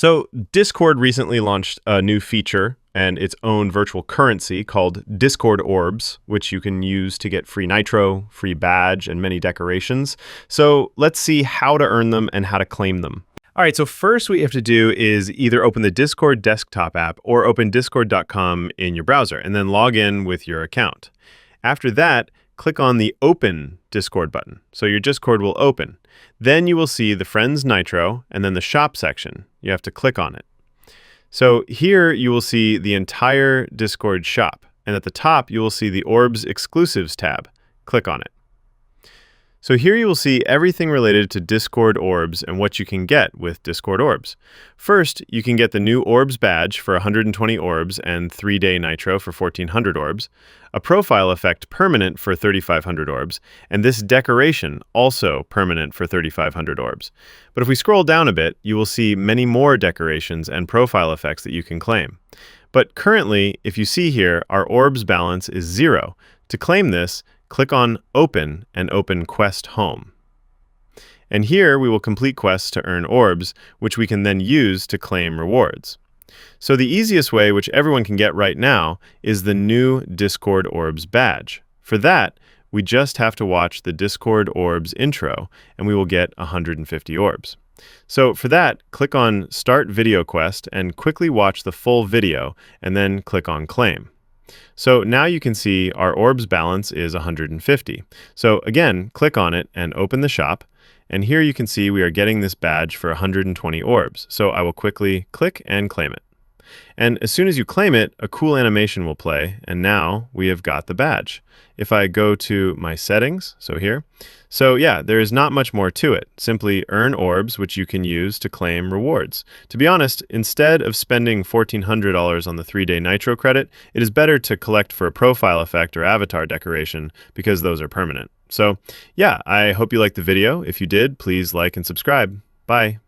So Discord recently launched a new feature and its own virtual currency called Discord Orbs, which you can use to get free Nitro, free badge, and many decorations. So let's see how to earn them and how to claim them. All right, so first what you have to do is either open the Discord desktop app or open discord.com in your browser and then log in with your account. After that, click on the Open Discord button. So your Discord will open. Then you will see the Friends Nitro and then the Shop section. You have to click on it. So here you will see the entire Discord shop. And at the top, you will see the Orbs Exclusives tab. Click on it. So here you will see everything related to Discord Orbs and what you can get with Discord Orbs. First, you can get the new Orbs badge for 120 Orbs and 3-day Nitro for 1,400 Orbs, a profile effect permanent for 3,500 Orbs, and this decoration also permanent for 3,500 Orbs. But if we scroll down a bit, you will see many more decorations and profile effects that you can claim. But currently, if you see here, our Orbs balance is 0. To claim this, click on Open and open Quest Home. And here we will complete quests to earn orbs, which we can then use to claim rewards. So the easiest way, which everyone can get right now, is the new Discord Orbs badge. For that, we just have to watch the Discord Orbs intro, and we will get 150 orbs. So for that, click on Start Video Quest and quickly watch the full video, and then click on Claim. So now you can see our Orbs balance is 150. So again, click on it and open the shop. And here you can see we are getting this badge for 120 orbs. So I will quickly click and claim it. And as soon as you claim it, a cool animation will play. And now we have got the badge. If I go to my settings, so here, so yeah, there is not much more to it. Simply earn orbs, which you can use to claim rewards. To be honest, instead of spending $1,400 on the 3-day Nitro credit, it is better to collect for a profile effect or avatar decoration because those are permanent. So yeah, I hope you liked the video. If you did, please like and subscribe. Bye.